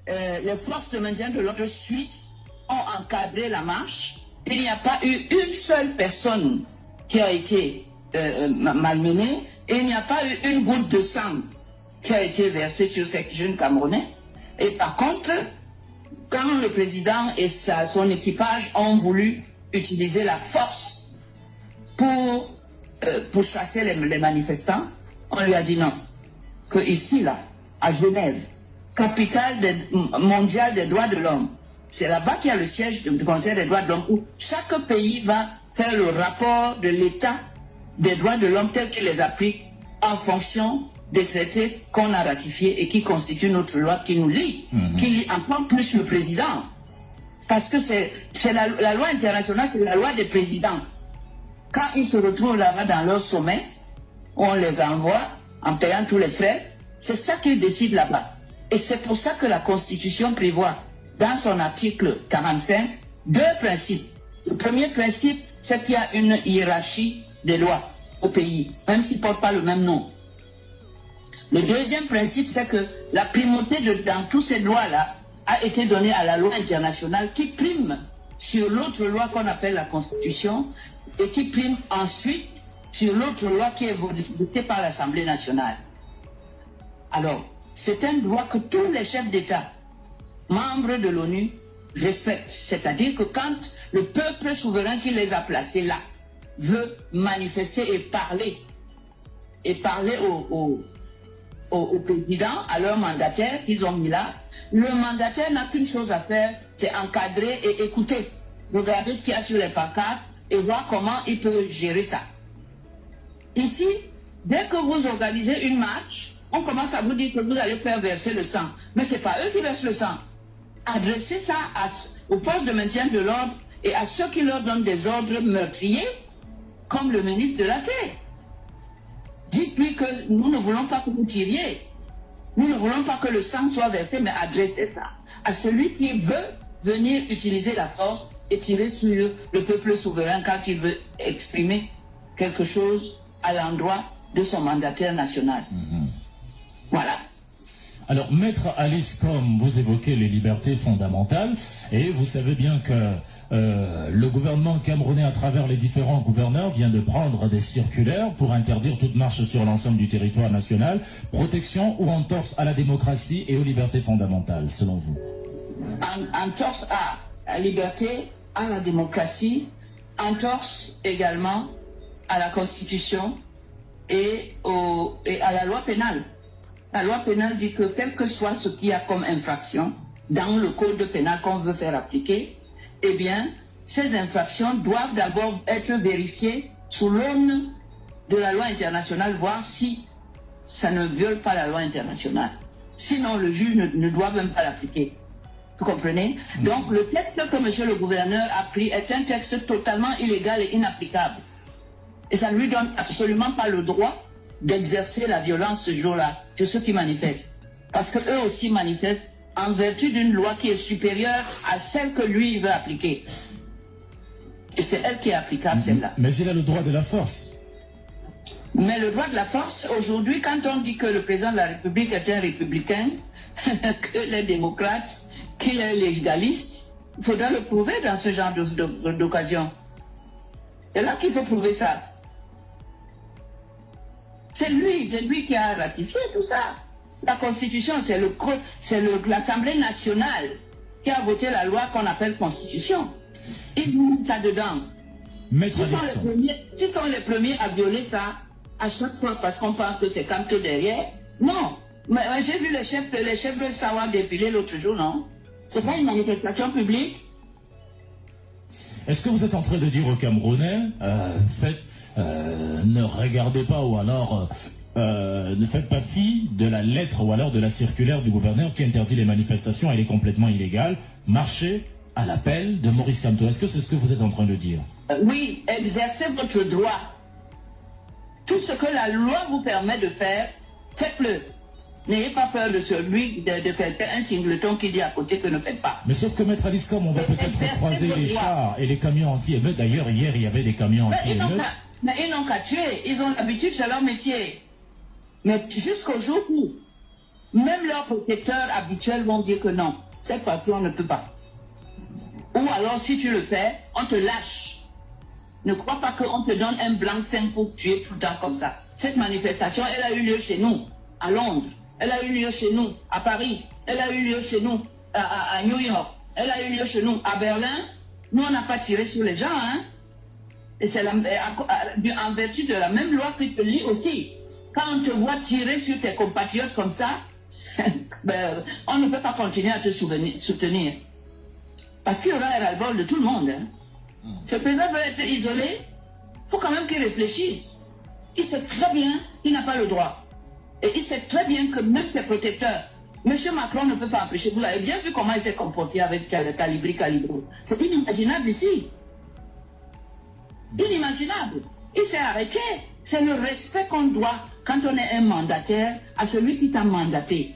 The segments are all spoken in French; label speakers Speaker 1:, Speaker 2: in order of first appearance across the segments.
Speaker 1: les forces de maintien de l'ordre suisses ont encadré la marche. Il n'y a pas eu une seule personne qui a été malmenée et il n'y a pas eu une goutte de sang qui a été versée sur ces jeunes Camerounais. Et par contre, quand le président et son équipage ont voulu utiliser la force pour chasser les manifestants, on lui a dit non. Que ici, là, à Genève, capitale mondiale des droits de l'homme, c'est là-bas qu'il y a le siège du Conseil des droits de l'homme où chaque pays va faire le rapport de l'état des droits de l'homme tel qu'il les applique en fonction des traités qu'on a ratifiés et qui constituent notre loi, qui nous lie, qui lie encore plus le président. Parce que c'est la loi internationale, c'est la loi des présidents. Quand ils se retrouvent là-bas dans leur sommet, on les envoie en payant tous les frais, c'est ça qu'ils décident là-bas. Et c'est pour ça que la Constitution prévoit, dans son article 45, deux principes. Le premier principe, c'est qu'il y a une hiérarchie des lois au pays, même s'ils ne portent pas le même nom. Le deuxième principe, c'est que la primauté dans toutes ces lois-là a été donnée à la loi internationale qui prime sur l'autre loi qu'on appelle la Constitution et qui prime ensuite sur l'autre loi qui est votée par l'Assemblée nationale. Alors, c'est un droit que tous les chefs d'État, membres de l'ONU, respectent. C'est-à-dire que quand le peuple souverain qui les a placés là veut manifester et parler au président, à leur mandataire qu'ils ont mis là, le mandataire n'a qu'une chose à faire, c'est encadrer et écouter. Regarder ce qu'il y a sur les pancartes et voir comment il peut gérer ça. Ici, dès que vous organisez une marche, on commence à vous dire que vous allez faire verser le sang. Mais ce n'est pas eux qui versent le sang. Adressez ça aux forces de maintien de l'ordre et à ceux qui leur donnent des ordres meurtriers, comme le ministre de la Paix. Dites-lui que nous ne voulons pas que vous tiriez. Nous ne voulons pas que le sang soit versé, mais adressez ça à celui qui veut venir utiliser la force et tirer sur le peuple souverain quand il veut exprimer quelque chose à l'endroit de son mandataire national. Voilà.
Speaker 2: Alors, Maître Alice Com, vous évoquez les libertés fondamentales et vous savez bien que le gouvernement camerounais, à travers les différents gouverneurs, vient de prendre des circulaires pour interdire toute marche sur l'ensemble du territoire national, protection ou entorse à la démocratie et aux libertés fondamentales, selon vous?
Speaker 1: Entorse à la liberté, à la démocratie, entorse également à la Constitution et à la loi pénale. La loi pénale dit que quel que soit ce qu'il y a comme infraction dans le code pénal qu'on veut faire appliquer, eh bien, ces infractions doivent d'abord être vérifiées sous l'aune de la loi internationale, voir si ça ne viole pas la loi internationale. Sinon, le juge ne doit même pas l'appliquer. Vous comprenez? Donc, le texte que monsieur le gouverneur a pris est un texte totalement illégal et inapplicable. Et ça ne lui donne absolument pas le droit d'exercer la violence ce jour-là sur ceux qui manifestent. Parce qu'eux aussi manifestent en vertu d'une loi qui est supérieure à celle que lui veut appliquer. Et c'est elle qui est applicable, celle-là.
Speaker 2: Mais il a le droit de la force.
Speaker 1: Mais le droit de la force, aujourd'hui, quand on dit que le président de la République est un républicain, qu'il est démocrate, qu'il est légaliste, il faudra le prouver dans ce genre d'occasion. C'est là qu'il faut prouver ça. C'est lui qui a ratifié tout ça. La Constitution, c'est l'Assemblée nationale qui a voté la loi qu'on appelle Constitution. Ils mettent ça dedans. Ils sont les premiers à violer ça à chaque fois parce qu'on pense que c'est comme tout derrière. Non. Mais j'ai vu les chefs de Sawa défiler l'autre jour, non? C'est pas une manifestation publique.
Speaker 2: Est-ce que vous êtes en train de dire aux Camerounais, ne regardez pas ou alors ne faites pas fi de la lettre ou alors de la circulaire du gouverneur qui interdit les manifestations, elle est complètement illégale, marchez à l'appel de Maurice Kamto. Est-ce que c'est ce que vous êtes en train de dire?
Speaker 1: Oui, exercez votre droit. Tout ce que la loi vous permet de faire, faites-le. N'ayez pas peur de celui, de quelqu'un, un singleton qui dit à côté que ne faites pas.
Speaker 2: Mais sauf que Maître Alice Com, on va peut-être croiser les chars et les camions anti-émeutes. D'ailleurs, hier, il y avait des camions anti-émeutes.
Speaker 1: Mais ils n'ont qu'à tuer. Ils ont l'habitude, c'est leur métier. Mais jusqu'au jour où même leurs protecteurs habituels vont dire que non, cette fois-ci on ne peut pas. Ou alors si tu le fais, on te lâche. Ne crois pas qu'on te donne un blanc-seing pour tuer tout le temps comme ça. Cette manifestation, elle a eu lieu chez nous, à Londres. Elle a eu lieu chez nous, à Paris. Elle a eu lieu chez nous, à New York. Elle a eu lieu chez nous, à Berlin. Nous, on n'a pas tiré sur les gens, hein. Et c'est en vertu de la même loi qui te lie aussi. Quand on te voit tirer sur tes compatriotes comme ça, ben, on ne peut pas continuer à te soutenir. Parce qu'il y aura un ras-le-bol de tout le monde. Hein. Ce président veut être isolé, il faut quand même qu'il réfléchisse. Il sait très bien qu'il n'a pas le droit. Et il sait très bien que même ses protecteurs, M. Macron ne peut pas empêcher. Vous avez bien vu comment il s'est comporté avec Calibri. C'est inimaginable ici. Inimaginable. Il s'est arrêté. C'est le respect qu'on doit, quand on est un mandataire, à celui qui t'a mandaté.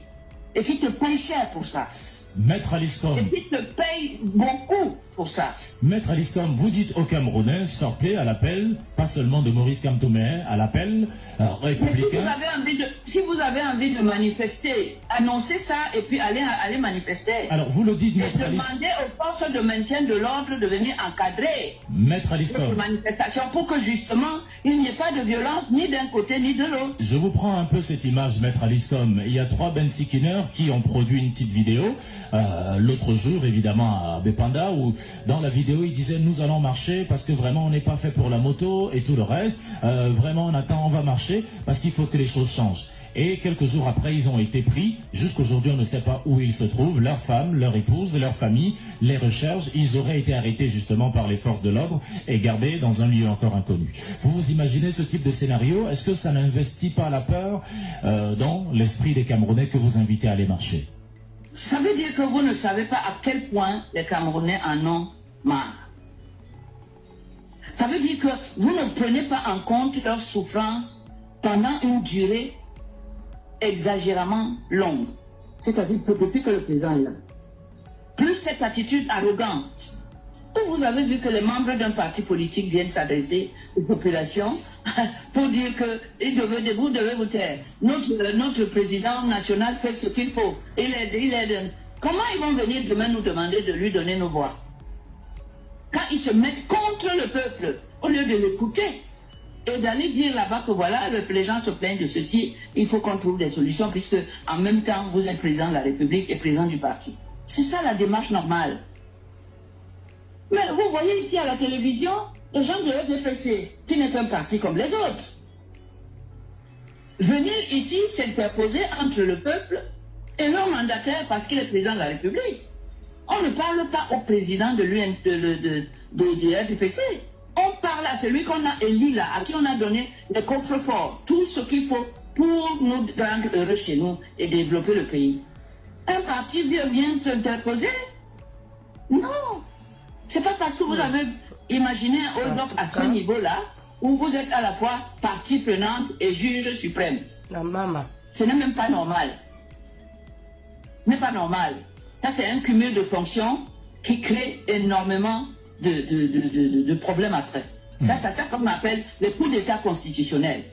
Speaker 1: Et qui te paye cher pour ça.
Speaker 2: Maître Aliscom.
Speaker 1: Et qui te paye beaucoup pour ça.
Speaker 2: Maître Aliscom, vous dites aux Camerounais, sortez à l'appel, pas seulement de Maurice Kamtoumé, à l'appel républicain.
Speaker 1: Si vous avez envie de manifester, annoncez ça et puis allez manifester.
Speaker 2: Alors vous le dites, Maître Aliscom.
Speaker 1: Demandez aux forces de maintien de l'ordre de venir encadrer
Speaker 2: Maître Aliscom.
Speaker 1: cette manifestation pour que justement il n'y ait pas de violence ni d'un côté ni de l'autre.
Speaker 2: Je vous prends un peu cette image, Maître Aliscom. Il y a 3 bensikineurs qui ont produit une petite vidéo l'autre jour, évidemment, à Bepanda, où dans la vidéo, ils disaient nous allons marcher parce que vraiment on n'est pas fait pour la moto et tout le reste. Vraiment on va marcher parce qu'il faut que les choses changent. Et quelques jours après, ils ont été pris. Jusqu'aujourd'hui, on ne sait pas où ils se trouvent. Leurs femmes, leurs épouses, leurs familles les recherchent. Ils auraient été arrêtés justement par les forces de l'ordre et gardés dans un lieu encore inconnu. Vous vous imaginez ce type de scénario? Est-ce que ça n'investit pas la peur dans l'esprit des Camerounais que vous invitez à aller marcher?
Speaker 1: Ça veut dire que vous ne savez pas à quel point les Camerounais en ont marre. Ça veut dire que vous ne prenez pas en compte leur souffrance pendant une durée exagérément longue. C'est-à-dire que depuis que le président est là. Plus cette attitude arrogante, où vous avez vu que les membres d'un parti politique viennent s'adresser aux populations pour dire que vous devez vous taire. Notre président national fait ce qu'il faut. Il aide. Comment ils vont venir demain nous demander de lui donner nos voix? Quand ils se mettent contre le peuple, au lieu de l'écouter, et d'aller dire là-bas que voilà, les gens se plaignent de ceci, il faut qu'on trouve des solutions, puisque en même temps, vous êtes président de la République et président du parti. C'est ça la démarche normale. Mais vous voyez ici à la télévision, les gens de l'FDPC, qui n'est qu'un parti comme les autres, venir ici s'interposer entre le peuple et leur mandataire parce qu'il est président de la République. On ne parle pas au président de l'RDPC. On parle à celui qu'on a élu là, à qui on a donné les coffres-forts, tout ce qu'il faut pour nous rendre heureux chez nous et développer le pays. Un parti vient s'interposer? Non. C'est pas parce que vous avez imaginé un hold-up à ce niveau-là, où vous êtes à la fois partie prenante et juge suprême. Ce n'est même pas normal. Ce n'est pas normal. Ça, c'est un cumul de fonctions qui crée énormément de problèmes après. Ça, c'est comme on appelle les coups d'État constitutionnels.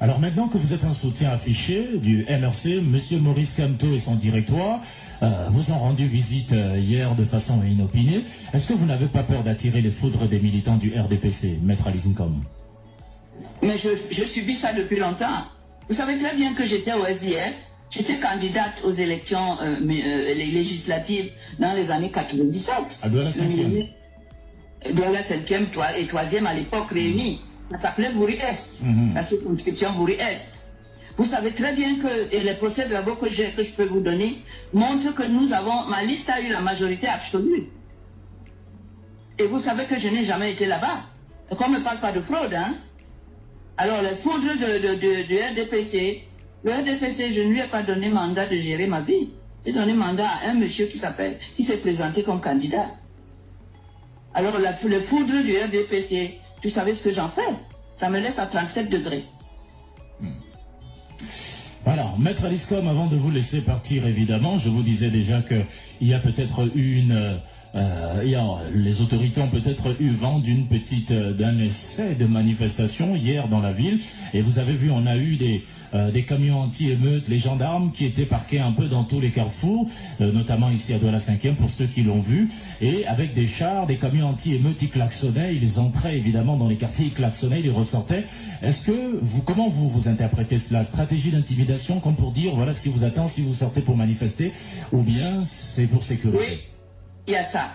Speaker 2: Alors maintenant que vous êtes un soutien affiché du MRC, M. Maurice Kamto et son directoire vous ont rendu visite hier de façon inopinée. Est-ce que vous n'avez pas peur d'attirer les foudres des militants du RDPC, Maître Aliscom?
Speaker 1: Mais je subis ça depuis longtemps. Vous savez très bien que j'étais au SDF. J'étais candidate aux élections législatives dans les années 97.
Speaker 2: À Douala 5e.
Speaker 1: Douala 5e et 3e à l'époque réunis. Ça s'appelait Bouri-Est, la circonscription Bouri-Est. Vous savez très bien que les procès-verbaux que je peux vous donner montrent que ma liste a eu la majorité absolue. Et vous savez que je n'ai jamais été là-bas. Et qu'on ne me parle pas de fraude, hein. Alors, les foudres du RDPC, le RDPC, je ne lui ai pas donné mandat de gérer ma vie. J'ai donné mandat à un monsieur qui s'est présenté comme candidat. Alors, le foudre du RDPC, tu savais ce que j'en fais? Ça me laisse à 37 degrés.
Speaker 2: Alors, Maître Aliscom, avant de vous laisser partir, évidemment, je vous disais déjà qu'il y a peut-être une les autorités ont peut-être eu vent d'un essai de manifestation hier dans la ville. Et vous avez vu, on a eu des camions anti-émeutes, les gendarmes qui étaient parqués un peu dans tous les carrefours, notamment ici à Douala 5e pour ceux qui l'ont vu. Et avec des chars, des camions anti-émeutes, ils klaxonnaient, ils entraient évidemment dans les quartiers, ils klaxonnaient, ils ressortaient. Comment vous interprétez cela? Stratégie d'intimidation comme pour dire voilà ce qui vous attend si vous sortez pour manifester, ou bien c'est pour sécurité?
Speaker 1: Oui. Il y a ça.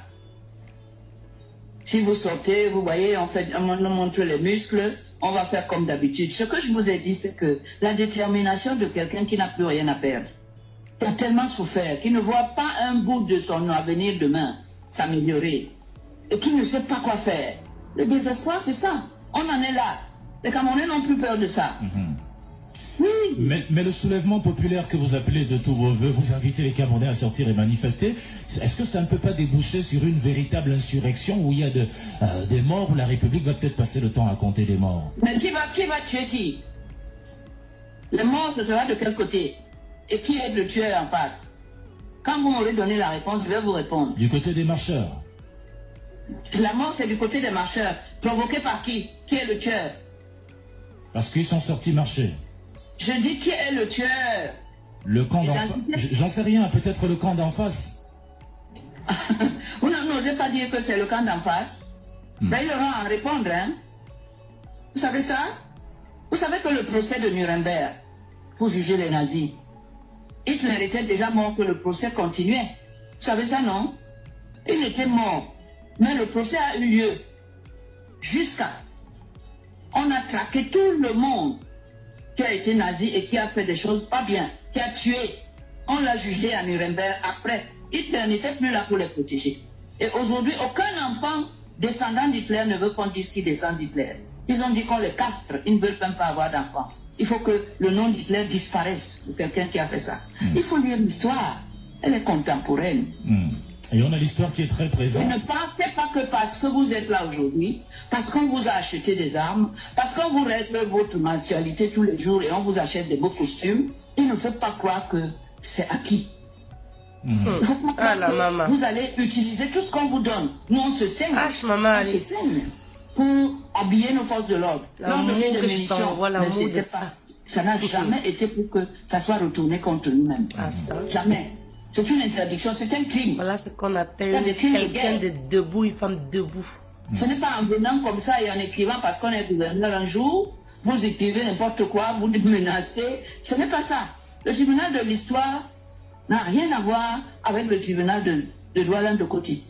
Speaker 1: Si vous sortez, vous voyez, on nous montre les muscles, on va faire comme d'habitude. Ce que je vous ai dit, c'est que la détermination de quelqu'un qui n'a plus rien à perdre, qui a tellement souffert, qui ne voit pas un bout de son avenir demain s'améliorer, et qui ne sait pas quoi faire. Le désespoir, c'est ça. On en est là. Les Camerounais n'ont plus peur de ça. Oui.
Speaker 2: Mais le soulèvement populaire que vous appelez de tous vos voeux, vous invitez les Camerounais à sortir et manifester, est-ce que ça ne peut pas déboucher sur une véritable insurrection où il y a des morts, où la République va peut-être passer le temps à compter des morts?
Speaker 1: Mais qui va tuer qui? Les morts, ce sera de quel côté? Et qui est le tueur en face? Quand vous m'aurez donné la réponse, je vais vous répondre.
Speaker 2: Du côté des marcheurs.
Speaker 1: La mort, c'est du côté des marcheurs. Provoquée par qui? Qui est le tueur?
Speaker 2: Parce qu'ils sont sortis marcher.
Speaker 1: Je dis qui est le tueur?
Speaker 2: Le camp d'en face. J'en sais rien, peut-être le camp d'en face.
Speaker 1: Vous n'osez pas dire que c'est le camp d'en face. Ben, il aura à répondre, hein. Vous savez ça? Vous savez que le procès de Nuremberg, pour juger les nazis, Hitler était déjà mort, que le procès continuait. Vous savez ça, non? Il était mort. Mais le procès a eu lieu. Jusqu'à... On a traqué tout le monde qui a été nazi et qui a fait des choses pas bien, qui a tué. On l'a jugé à Nuremberg après. Hitler n'était plus là pour les protéger. Et aujourd'hui, aucun enfant descendant d'Hitler ne veut qu'on dise qu'il descend d'Hitler. Ils ont dit qu'on les castre, ils ne veulent même pas avoir d'enfants. Il faut que le nom d'Hitler disparaisse de quelqu'un qui a fait ça. Il faut lire l'histoire. Elle est contemporaine.
Speaker 2: Et on a l'histoire qui est très présente.
Speaker 1: Et ne pensez pas que parce que vous êtes là aujourd'hui, parce qu'on vous a acheté des armes, parce qu'on vous règle votre mensualité tous les jours et on vous achète des beaux costumes, il ne faut pas croire que c'est acquis. Il faut pas croire que vous allez utiliser tout ce qu'on vous donne. Nous, on se saigne. On se saigne pour habiller nos forces de l'ordre. Leur donner des munitions. Mais c'était pas. Ça n'a jamais été pour que ça soit retourné contre nous-mêmes. Jamais. C'est une interdiction, c'est un crime.
Speaker 3: Voilà ce qu'on appelle quelqu'un de debout, une femme debout.
Speaker 1: Ce n'est pas en venant comme ça et en écrivant parce qu'on est gouverneur un jour, vous écrivez n'importe quoi, vous menacez. Ce n'est pas ça. Le tribunal de l'histoire n'a rien à voir avec le tribunal de Douala de Koti.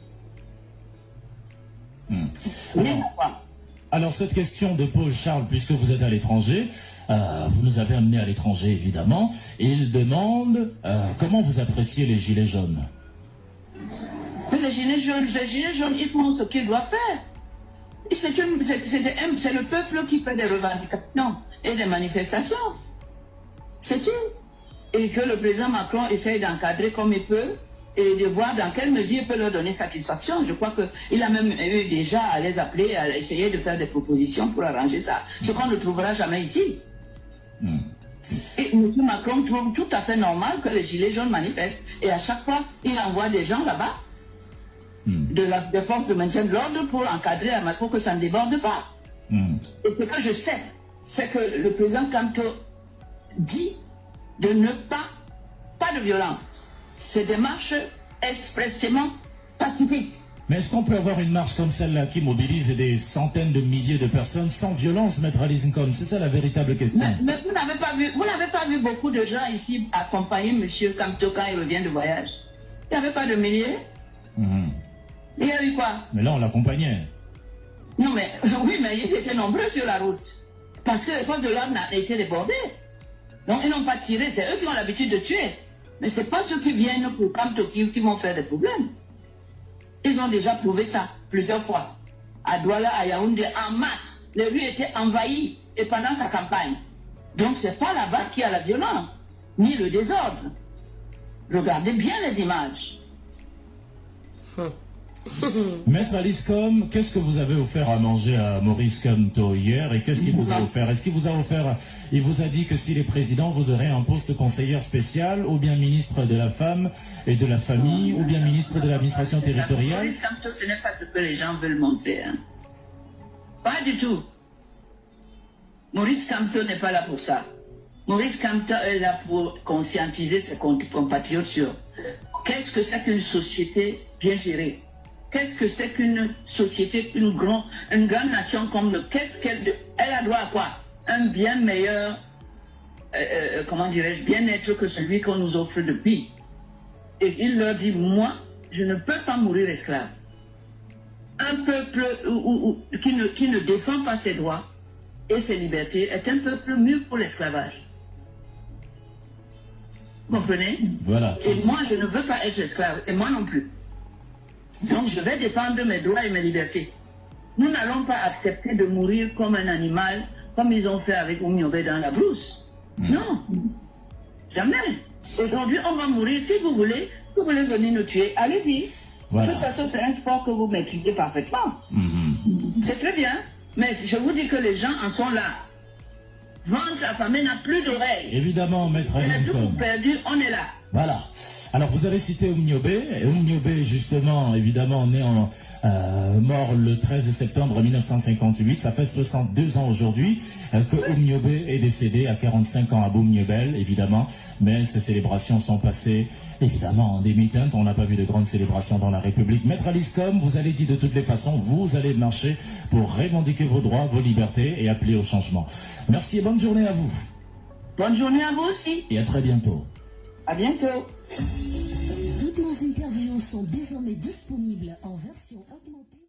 Speaker 1: Rien à voir.
Speaker 2: Alors cette question de Paul Charles, puisque vous êtes à l'étranger, vous nous avez amené à l'étranger évidemment, et il demande comment vous appréciez les gilets jaunes.
Speaker 1: Les gilets jaunes, ils font ce qu'ils doivent faire. C'est le peuple qui fait des revendications et des manifestations. C'est tout. Et que le président Macron essaye d'encadrer comme il peut et de voir dans quelle mesure il peut leur donner satisfaction. Je crois qu'il a même eu déjà à les appeler, à essayer de faire des propositions pour arranger ça. Ce qu'on ne trouvera jamais ici. Et M. Macron trouve tout à fait normal que les gilets jaunes manifestent. Et à chaque fois, il envoie des gens là-bas, de forces de maintien de l'ordre pour encadrer pour que ça ne déborde pas. Et ce que je sais, c'est que le président Kanto dit de ne pas de violence. Ces démarches expressément pacifiques.
Speaker 2: Mais est-ce qu'on peut avoir une marche comme celle-là qui mobilise des centaines de milliers de personnes sans violence, Maître Alice Nkom? C'est ça la véritable question.
Speaker 1: Mais vous n'avez pas vu beaucoup de gens ici accompagner M. Kanto quand il revient de voyage? Il n'y avait pas de milliers? Il y a eu quoi?
Speaker 2: Mais là, on l'accompagnait.
Speaker 1: Non, mais oui, mais ils étaient nombreux sur la route. Parce que les forces de l'ordre ont été débordées. Donc, ils n'ont pas tiré. C'est eux qui ont l'habitude de tuer. Mais ce n'est pas ceux qui viennent pour Kanto qui vont faire des problèmes. Ils ont déjà prouvé ça plusieurs fois. À Douala, à Yaoundé, en masse. Les rues étaient envahies et pendant sa campagne. Donc, ce n'est pas là-bas qu'il y a la violence, ni le désordre. Regardez bien les images.
Speaker 2: Maître Alice Com, qu'est-ce que vous avez offert à manger à Maurice Kamto hier et qu'est-ce qu'il vous a offert? Est-ce qu'il vous a offert, il vous a dit que s'il est président, vous aurez un poste conseillère spéciale ou bien ministre de la Femme et de la Famille ou bien ministre de l'administration territoriale?
Speaker 1: Maurice Kamto, ce n'est pas ce que les gens veulent montrer. Hein. Pas du tout. Maurice Kamto n'est pas là pour ça. Maurice Kamto est là pour conscientiser ses compatriotes sur qu'est-ce que c'est qu'une société bien gérée. Qu'est-ce que c'est qu'une société, une grande nation comme le... Qu'est-ce qu'elle a droit à quoi? Un bien meilleur, comment dirais-je, bien-être que celui qu'on nous offre depuis. Et il leur dit, moi, je ne peux pas mourir esclave. Un peuple qui ne défend pas ses droits et ses libertés est un peuple mieux pour l'esclavage. Vous comprenez?
Speaker 2: Voilà.
Speaker 1: Et moi, je ne veux pas être esclave, et moi non plus. Donc, je vais défendre mes droits et mes libertés. Nous n'allons pas accepter de mourir comme un animal, comme ils ont fait avec Oumyobé dans la brousse. Non, jamais. Aujourd'hui, on va mourir. Si vous voulez venir nous tuer, allez-y.
Speaker 2: Voilà.
Speaker 1: De toute façon, c'est un sport que vous maîtrisez parfaitement. C'est très bien, mais je vous dis que les gens en sont là. Vente affamée n'a plus d'oreilles.
Speaker 2: Évidemment, Maître
Speaker 1: On a
Speaker 2: Alice
Speaker 1: tout
Speaker 2: Com.
Speaker 1: perdu, on est là.
Speaker 2: Voilà. Alors, vous avez cité Oumyobé. Oumyobé, justement, évidemment, né mort le 13 septembre 1958. Ça fait 62 ans aujourd'hui que Oumyobé est décédé à 45 ans à Boumniebel, évidemment. Mais ces célébrations sont passées, évidemment, en demi-teinte. On n'a pas vu de grandes célébrations dans la République. Maître Alice Com, vous allez dire de toutes les façons, vous allez marcher pour revendiquer vos droits, vos libertés et appeler au changement. Merci et bonne journée à vous.
Speaker 1: Bonne journée à vous aussi.
Speaker 2: Et à très bientôt.
Speaker 1: À bientôt.
Speaker 4: Toutes nos interviews sont désormais disponibles en version augmentée.